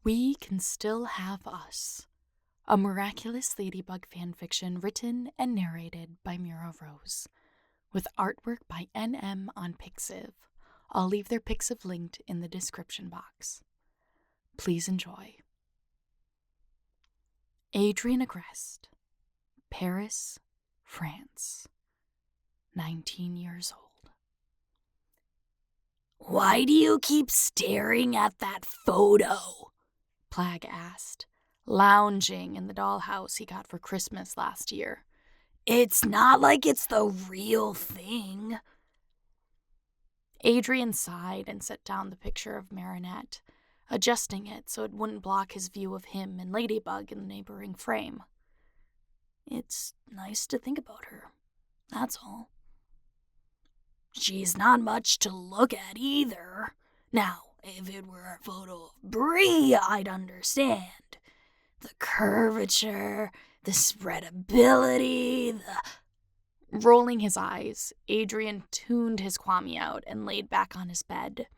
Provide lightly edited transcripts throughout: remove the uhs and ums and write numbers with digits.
We Can Still Have Us, a Miraculous Ladybug fanfiction written and narrated by Mira Rose, with artwork by NM on Pixiv. I'll leave their Pixiv linked in the description box. Please enjoy. Adrien Agreste, Paris, France, 19 years old. "Why do you keep staring at that photo?" Plagg asked, lounging in the dollhouse he got for Christmas last year. "It's not like it's the real thing." Adrien sighed and set down the picture of Marinette, adjusting it so it wouldn't block his view of him and Ladybug in the neighboring frame. "It's nice to think about her, that's all. She's not much to look at either. Now, if it were a photo of Brie, I'd understand. The curvature, the spreadability, the..." Rolling his eyes, Adrien tuned his Kwami out and laid back on his bed,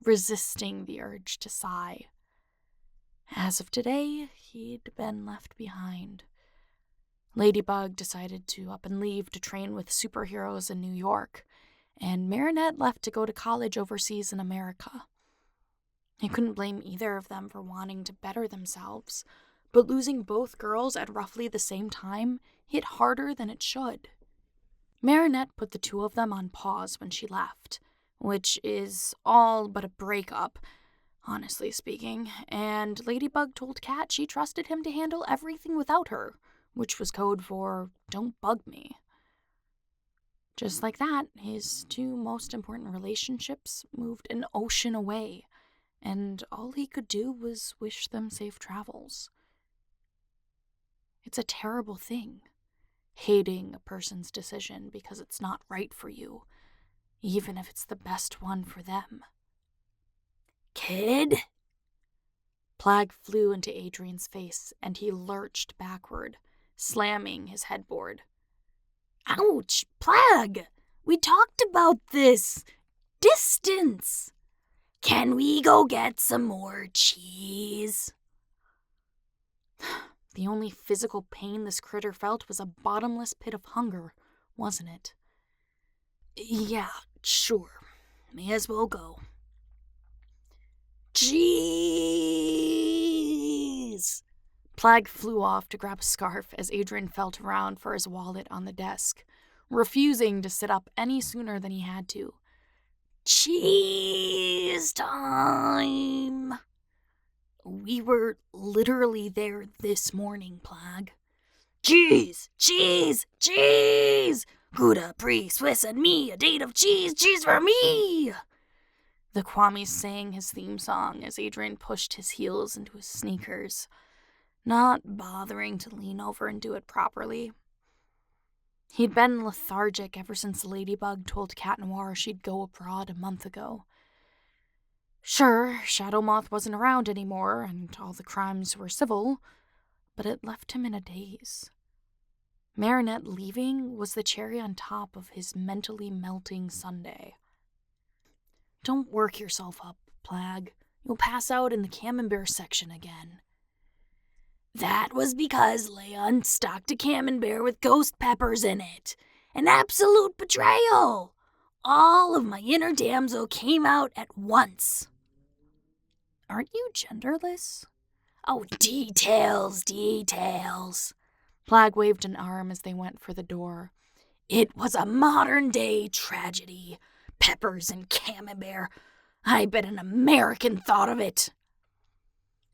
resisting the urge to sigh. As of today, he'd been left behind. Ladybug decided to up and leave to train with superheroes in New York, and Marinette left to go to college overseas in America. He couldn't blame either of them for wanting to better themselves, but losing both girls at roughly the same time hit harder than it should. Marinette put the two of them on pause when she left, which is all but a breakup, honestly speaking, and Ladybug told Cat she trusted him to handle everything without her, which was code for "don't bug me." Just like that, his two most important relationships moved an ocean away, and all he could do was wish them safe travels. It's a terrible thing, hating a person's decision because it's not right for you, even if it's the best one for them. "Kid?" Plagg flew into Adrien's face, and he lurched backward, slamming his headboard. "Ouch, Plagg! We talked about this. Distance. Can we go get some more cheese?" The only physical pain this critter felt was a bottomless pit of hunger, wasn't it? "Yeah, sure. May as well go." "Cheese!" Plagg flew off to grab a scarf as Adrien felt around for his wallet on the desk, refusing to sit up any sooner than he had to. "Cheese time!" "We were literally there this morning, Plagg." "Cheese! Cheese! Cheese! Gouda, Brie, Swiss, and me, a date of cheese! Cheese for me!" The Kwami sang his theme song as Adrien pushed his heels into his sneakers, not bothering to lean over and do it properly. He'd been lethargic ever since Ladybug told Cat Noir she'd go abroad a month ago. Sure, Shadow Moth wasn't around anymore, and all the crimes were civil, but it left him in a daze. Marinette leaving was the cherry on top of his mentally melting sundae. "Don't work yourself up, Plagg. You'll pass out in the camembert section again." "That was because Leon stocked a camembert with ghost peppers in it. An absolute betrayal. All of my inner damsel came out at once." "Aren't you genderless?" "Oh, details, details." Plagg waved an arm as they went for the door. "It was a modern-day tragedy. Peppers and camembert. I bet an American thought of it."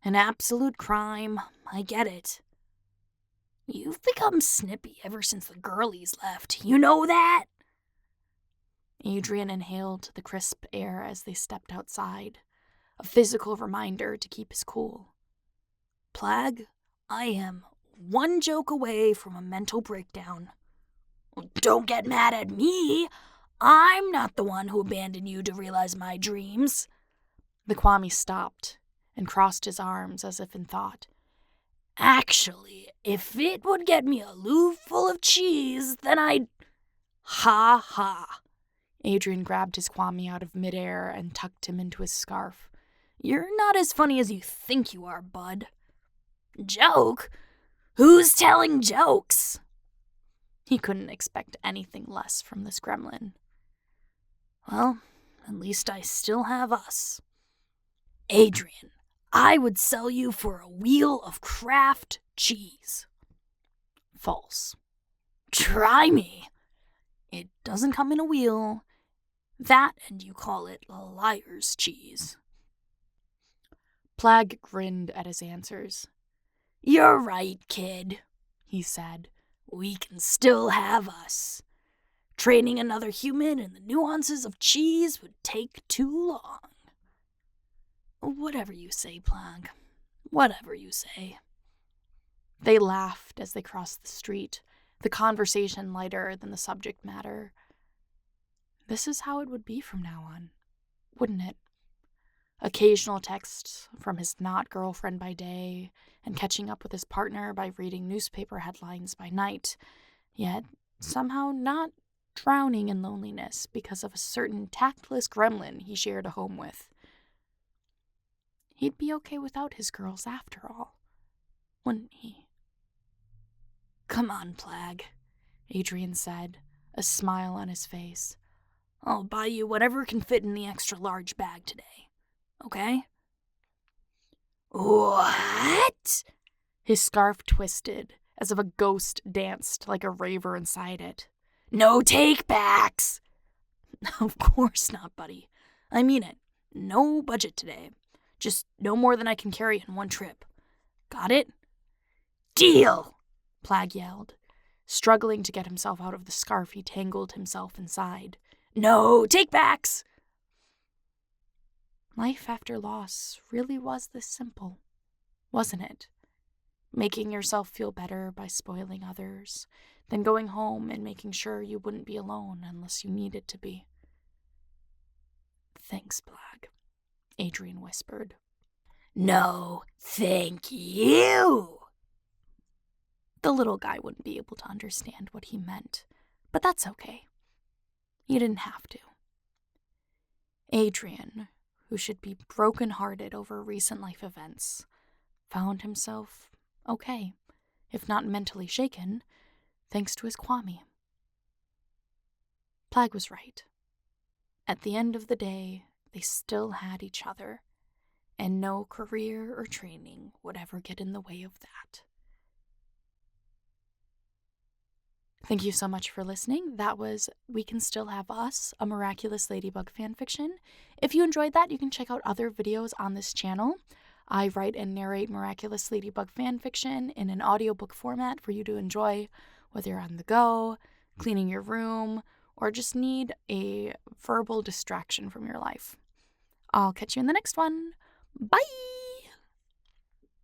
"An absolute crime. I get it." "You've become snippy ever since the girlies left. You know that?" Adrien inhaled the crisp air as they stepped outside, a physical reminder to keep his cool. "Plagg, I am one joke away from a mental breakdown." "Don't get mad at me. I'm not the one who abandoned you to realize my dreams." The Kwami stopped and crossed his arms as if in thought. "Actually, if it would get me a loo full of cheese, then I'd..." "Ha ha." Adrien grabbed his Kwami out of midair and tucked him into his scarf. You're not as funny as you think you are, bud. Joke? Who's telling jokes? He couldn't expect anything less from this gremlin. Well, at least I still have us. Adrien, I would sell you for a wheel of Kraft cheese. False. Try me. It doesn't come in a wheel. That, and you call it liar's cheese. Plagg grinned at his answers. You're right, kid, he said. We can still have us. Training another human in the nuances of cheese would take too long. Whatever you say, Plagg. Whatever you say. They laughed as they crossed the street, the conversation lighter than the subject matter. This is how it would be from now on, wouldn't it? Occasional texts from his not-girlfriend by day, and catching up with his partner by reading newspaper headlines by night, yet somehow not drowning in loneliness because of a certain tactless gremlin he shared a home with. He'd be okay without his girls after all, wouldn't he? Come on, Plagg, Adrien said, a smile on his face. I'll buy you whatever can fit in the extra-large bag today, okay? What? His scarf twisted, as if a ghost danced like a raver inside it. No take-backs! Of course not, buddy. I mean it. No budget today. Just no more than I can carry in one trip. Got it? Deal! Plagg yelled, struggling to get himself out of the scarf he tangled himself inside. No take-backs! Life after loss really was this simple, wasn't it? Making yourself feel better by spoiling others, then going home and making sure you wouldn't be alone unless you needed to be. Thanks, Plagg, Adrien whispered. No, thank you! The little guy wouldn't be able to understand what he meant, but that's okay. You didn't have to. Adrien, who should be broken-hearted over recent life events, found himself okay, if not mentally shaken, thanks to his Kwami. Plagg was right. At the end of the day, they still had each other, and no career or training would ever get in the way of that. Thank you so much for listening. That was We Can Still Have Us, a Miraculous Ladybug fanfiction. If you enjoyed that, you can check out other videos on this channel. I write and narrate Miraculous Ladybug fanfiction in an audiobook format for you to enjoy, whether you're on the go, cleaning your room, or just need a verbal distraction from your life. I'll catch you in the next one. Bye!